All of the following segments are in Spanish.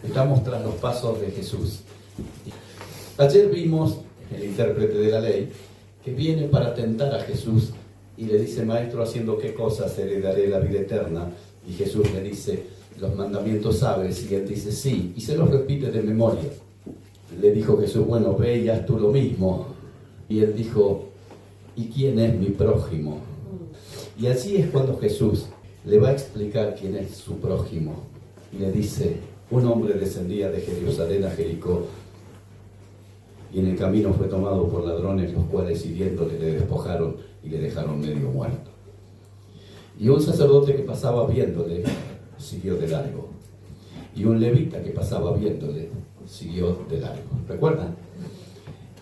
Estamos tras los pasos de Jesús. Ayer vimos el intérprete de la ley que viene para tentar a Jesús y le dice: Maestro, ¿haciendo qué cosas heredaré la vida eterna? Y Jesús le dice: los mandamientos sabes. Y él dice: sí, y se los repite de memoria. Le dijo Jesús: bueno, ve y haz tú lo mismo. Y él dijo: ¿y quién es mi prójimo? Y así es cuando Jesús le va a explicar quién es su prójimo. Y le dice: un hombre descendía de Jerusalén a Jericó, y en el camino fue tomado por ladrones, los cuales, hiriéndole, le despojaron y le dejaron medio muerto. Y un sacerdote que pasaba viéndole siguió de largo, y un levita que pasaba viéndole siguió de largo. ¿Recuerdan?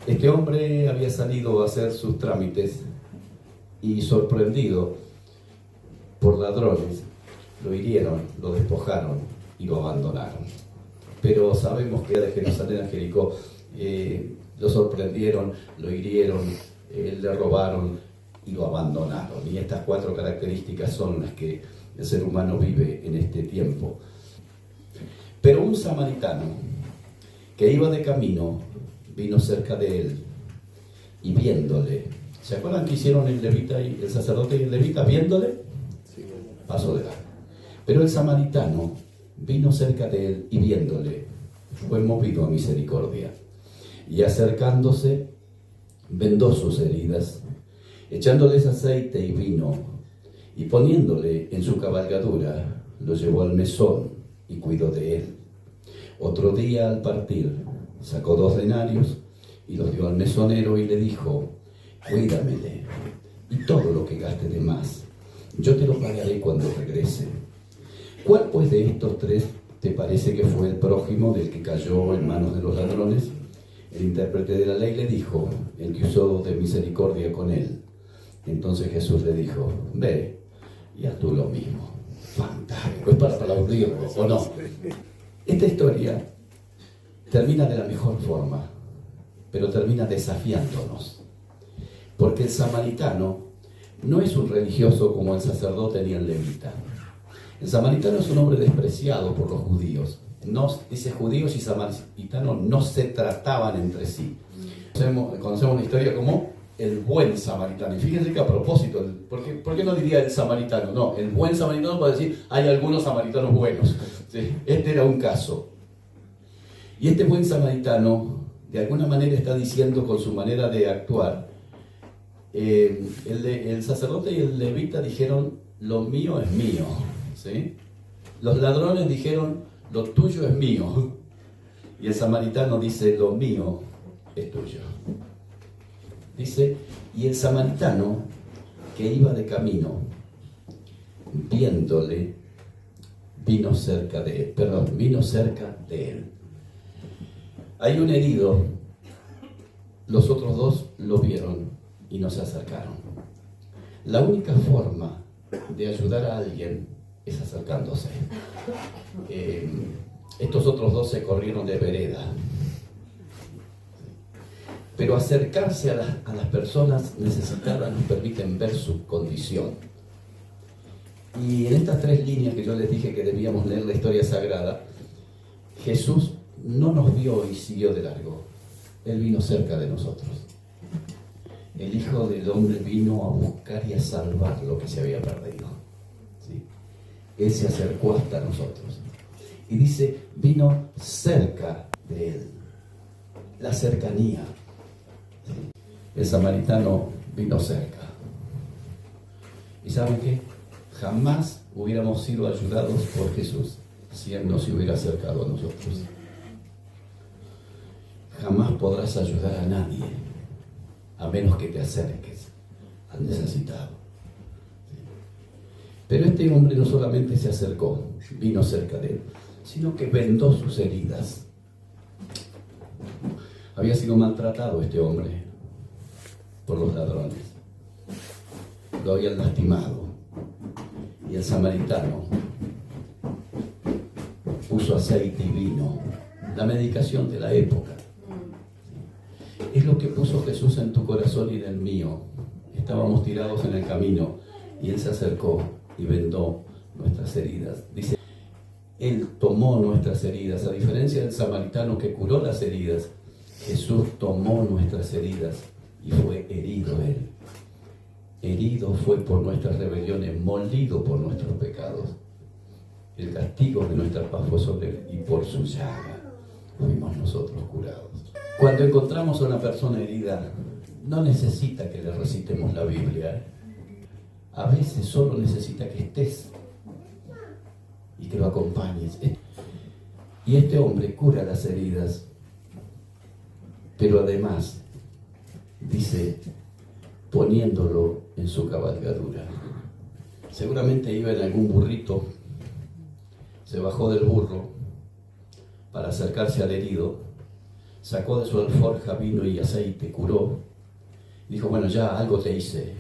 Este hombre había salido a hacer sus trámites y, sorprendido por ladrones, lo hirieron, lo despojaron y lo abandonaron. Pero sabemos que de Jerusalén a Jericó lo sorprendieron, lo hirieron, le robaron y lo abandonaron. Y estas 4 características son las que el ser humano vive en este tiempo. Pero un samaritano que iba de camino vino cerca de él y viéndole. ¿Se acuerdan que hicieron el levita y el sacerdote y el levita? Viéndole, pasó de largo. Pero el samaritano vino cerca de él y viéndole fue movido a misericordia, y acercándose vendó sus heridas, echándoles aceite y vino, y poniéndole en su cabalgadura lo llevó al mesón y cuidó de él. Otro día, al partir, sacó 2 denarios y los dio al mesonero y le dijo: cuídamele, y todo lo que gaste de más yo te lo pagaré cuando regrese. ¿Cuál pues de estos 3 te parece que fue el prójimo del que cayó en manos de los ladrones? El intérprete de la ley le dijo: el que usó de misericordia con él. Entonces Jesús le dijo: ve y haz tú lo mismo. Fantástico, es para aplaudirlo, ¿o no? Esta historia termina de la mejor forma, pero termina desafiándonos, porque el samaritano no es un religioso como el sacerdote ni el levita. El samaritano es un hombre despreciado por los judíos. No, dice, judíos y samaritanos no se trataban entre sí. Conocemos una historia como el buen samaritano. Y fíjense que a propósito, ¿por qué no diría el samaritano? No, el buen samaritano puede decir: hay algunos samaritanos buenos. ¿Sí? Este era un caso. Y este buen samaritano, de alguna manera, está diciendo con su manera de actuar, el sacerdote y el levita dijeron: lo mío es mío. ¿Sí? Los ladrones dijeron: lo tuyo es mío. Y el samaritano dice: lo mío es tuyo. Dice: y el samaritano que iba de camino, viéndole, vino cerca de él. Hay un herido, los otros 2 lo vieron y no se acercaron. La única forma de ayudar a alguien es acercándose. Estos otros 2 se corrieron de vereda. Pero acercarse a las personas necesitadas nos permiten ver su condición. Y en estas 3 líneas que yo les dije que debíamos leer la historia sagrada, Jesús no nos vio y siguió de largo. Él vino cerca de nosotros. El Hijo del Hombre vino a buscar y a salvar lo que se había perdido. ¿Sí? Él se acercó hasta nosotros. Y dice: vino cerca de él. La cercanía. ¿Sí? El samaritano vino cerca. ¿Y saben qué? Jamás hubiéramos sido ayudados por Jesús si Él no se hubiera acercado a nosotros. Jamás podrás ayudar a nadie a menos que te acerques al necesitado. Pero este hombre no solamente se acercó, vino cerca de él, sino que vendó sus heridas. Había sido maltratado este hombre por los ladrones. Lo habían lastimado. Y el samaritano puso aceite y vino, la medicación de la época. Es lo que puso Jesús en tu corazón y en el mío. Estábamos tirados en el camino y Él se acercó y vendó nuestras heridas. Dice, Él tomó nuestras heridas. A diferencia del samaritano que curó las heridas, Jesús tomó nuestras heridas y fue herido Él. Herido fue por nuestras rebeliones, molido por nuestros pecados. El castigo de nuestra paz fue sobre Él y por su llaga fuimos nosotros curados. Cuando encontramos a una persona herida, no necesita que le recitemos la Biblia. A veces solo necesita que estés y que lo acompañes. Y este hombre cura las heridas, pero además dice, poniéndolo en su cabalgadura. Seguramente iba en algún burrito, se bajó del burro para acercarse al herido, sacó de su alforja vino y aceite, curó, dijo, bueno, ya algo te hice.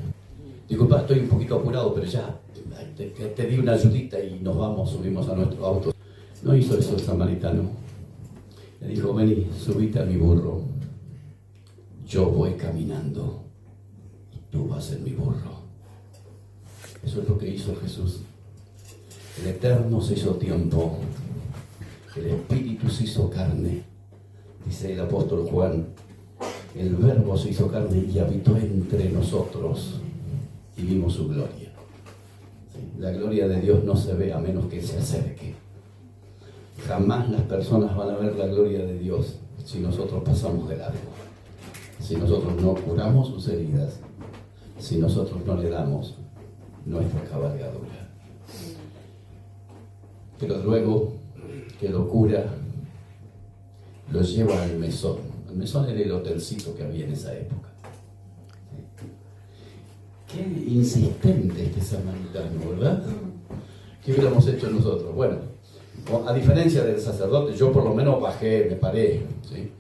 Disculpa, estoy un poquito apurado, pero ya te di una ayudita y nos vamos, subimos a nuestro auto. No hizo eso el samaritano. Le dijo, vení, subite a mi burro. Yo voy caminando y tú vas en mi burro. Eso es lo que hizo Jesús. El Eterno se hizo tiempo. El Espíritu se hizo carne. Dice el apóstol Juan, el Verbo se hizo carne y habitó entre nosotros y vimos su gloria. ¿Sí? La gloria de Dios no se ve a menos que se acerque. Jamás las personas van a ver la gloria de Dios si nosotros pasamos de largo. Si nosotros no curamos sus heridas, si nosotros no le damos nuestra cabalgadura. Pero luego que lo cura, lo lleva al mesón. El mesón era el hotelcito que había en esa época. Qué insistente este samaritano, ¿verdad? ¿Qué hubiéramos hecho nosotros? Bueno, a diferencia del sacerdote, yo por lo menos bajé, me paré, ¿sí?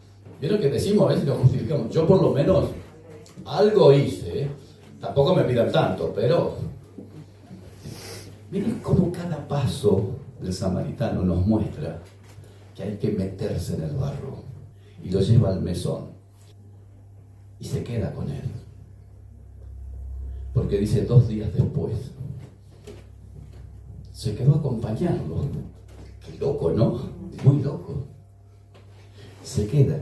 ¿Vieron que decimos? A veces lo justificamos. Yo por lo menos algo hice, ¿eh? Tampoco me pidan tanto, pero miren cómo cada paso del samaritano nos muestra que hay que meterse en el barro y lo lleva al mesón y se queda con él. Porque dice 2 días después se quedó a acompañarlo. Qué loco, ¿no? Muy loco. Se queda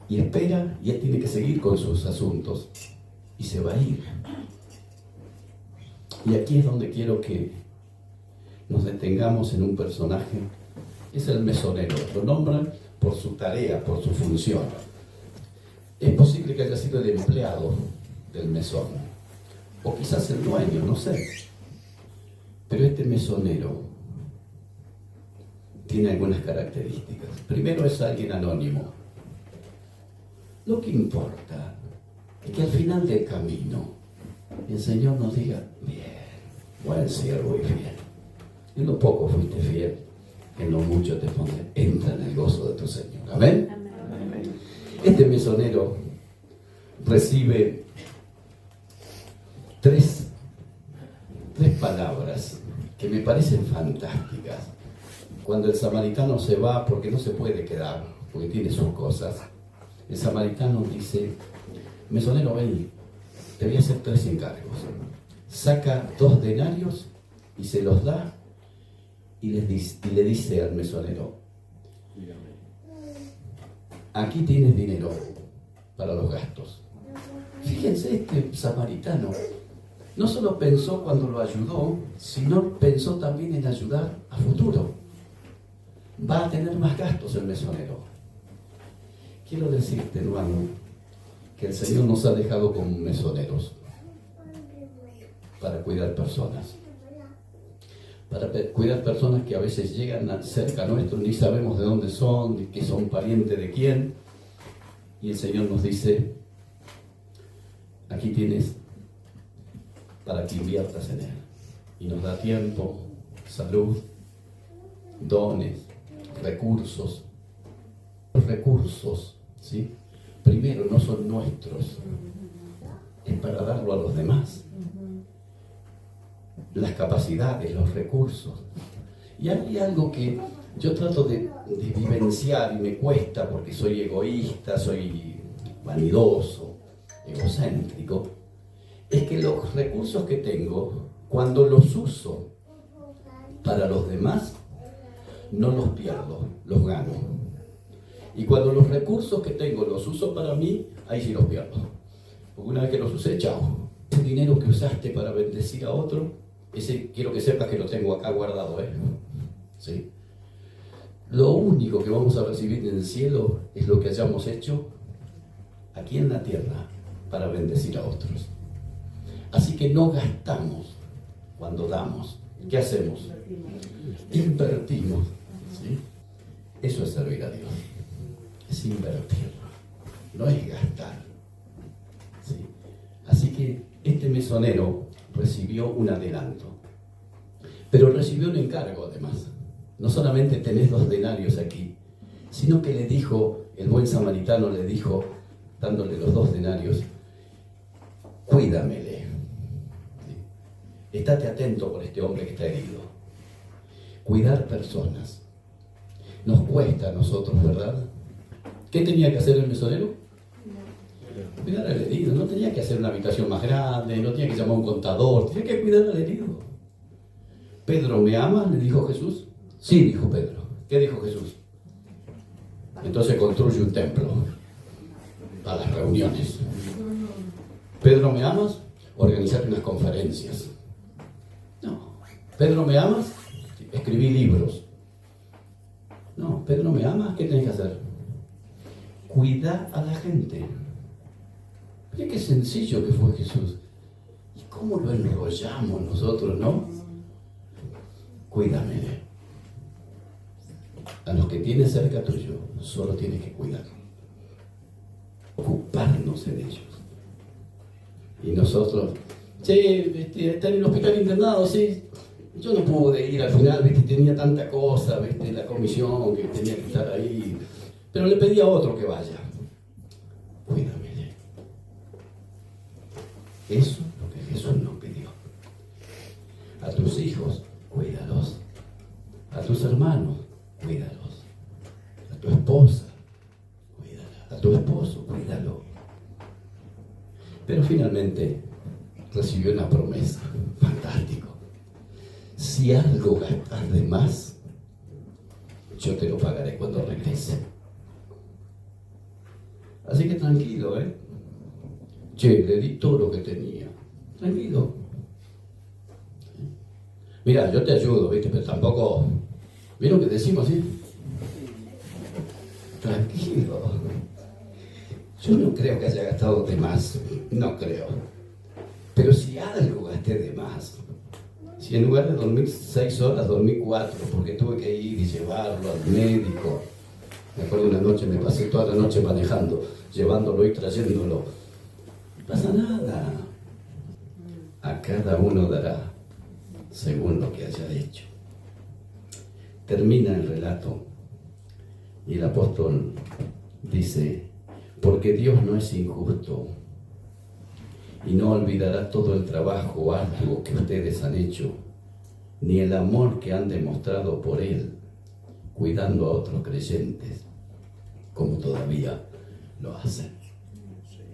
y espera, y él tiene que seguir con sus asuntos y se va a ir. Y aquí es donde quiero que nos detengamos en un personaje. Es el mesonero. Lo nombran por su tarea, por su función. Es posible que haya sido el empleado del mesón, o quizás el dueño, no sé. Pero este mesonero tiene algunas características. Primero, es alguien anónimo. Lo que importa es que al final del camino el Señor nos diga, bien, buen siervo y fiel. En lo poco fuiste fiel, en lo mucho te pondré. Entra en el gozo de tu Señor. ¿Amén? Amén. Este mesonero recibe tres palabras que me parecen fantásticas. Cuando el samaritano se va, porque no se puede quedar, porque tiene sus cosas, el samaritano dice, mesonero, ven, te voy a hacer 3 encargos. Saca 2 denarios y se los da y le dice al mesonero, aquí tienes dinero para los gastos. Fíjense, este samaritano no solo pensó cuando lo ayudó, sino pensó también en ayudar a futuro. Va a tener más gastos el mesonero. Quiero decirte, hermano, que el Señor nos ha dejado como mesoneros para cuidar personas. Para cuidar personas que a veces llegan cerca nuestro, ni sabemos de dónde son, ni que son parientes de quién. Y el Señor nos dice, aquí tienes para que inviertas en Él. Y nos da tiempo, salud, dones, recursos. Los recursos, ¿sí? Primero, no son nuestros, es para darlo a los demás. Las capacidades, los recursos. Y hay algo que yo trato de vivenciar y me cuesta porque soy egoísta, soy vanidoso, egocéntrico, es que los recursos que tengo, cuando los uso para los demás, no los pierdo, los gano. Y cuando los recursos que tengo los uso para mí, ahí sí los pierdo. Porque una vez que los usé, chao. Ese dinero que usaste para bendecir a otro, ese quiero que sepas que lo tengo acá guardado, ¿sí? Lo único que vamos a recibir en el cielo es lo que hayamos hecho aquí en la tierra para bendecir a otros. Así que no gastamos cuando damos. ¿Qué hacemos? Invertimos, ¿sí? Eso es servir a Dios. Es invertir, no es gastar, ¿sí? Así que este mesonero recibió un adelanto, pero recibió un encargo además. No solamente tenés 2 denarios aquí, sino que le dijo, el buen samaritano le dijo, dándole los 2 denarios, cuídamele. ¿Sí? Estate atento por este hombre que está herido. Cuidar personas. Nos cuesta a nosotros, ¿verdad? ¿Qué tenía que hacer el mesonero? Cuidar al herido. No tenía que hacer una habitación más grande, no tenía que llamar a un contador, tenía que cuidar al herido. ¿Pedro, me amas?, le dijo Jesús. Sí, dijo Pedro. ¿Qué dijo Jesús? Entonces construye un templo para las reuniones. ¿Pedro, me amas? Organizar unas conferencias. No. ¿Pedro, me amas? Escribí libros. No. ¿Pedro, me amas? ¿Qué tenés que hacer? Cuidar a la gente. Mira qué sencillo que fue Jesús. ¿Y cómo lo enrollamos nosotros, no? Cuídame. A los que tienes cerca tuyo, solo tienes que cuidar. Ocuparnos de ellos. Y nosotros, está en el hospital internado, sí. Yo no pude ir al final, tenía tanta cosa, la comisión que tenía que estar ahí. Pero le pedí a otro que vaya. Cuídame. Eso es lo que Jesús nos pidió. A tus hijos, cuídalos. A tus hermanos, cuídalos. A tu esposa, cuídala. A tu esposo, cuídalo. Pero finalmente recibió una promesa. Fantástico. Si algo gastas de más, yo te lo pagaré cuando regrese. Así que tranquilo, le di todo lo que tenía. Tranquilo. Mira, yo te ayudo, pero tampoco... ¿Vieron que decimos así? Tranquilo. Yo no creo que haya gastado de más. No creo. Pero si algo gasté de más, si en lugar de dormir 6 horas, dormí 4, porque tuve que ir y llevarlo al médico. Me acuerdo una noche, me pasé toda la noche manejando, llevándolo y trayéndolo. No pasa nada. A cada uno dará según lo que haya hecho. Termina el relato y el apóstol dice, porque Dios no es injusto y no olvidará todo el trabajo arduo que ustedes han hecho, ni el amor que han demostrado por Él, cuidando a otros creyentes, como todavía lo hacen.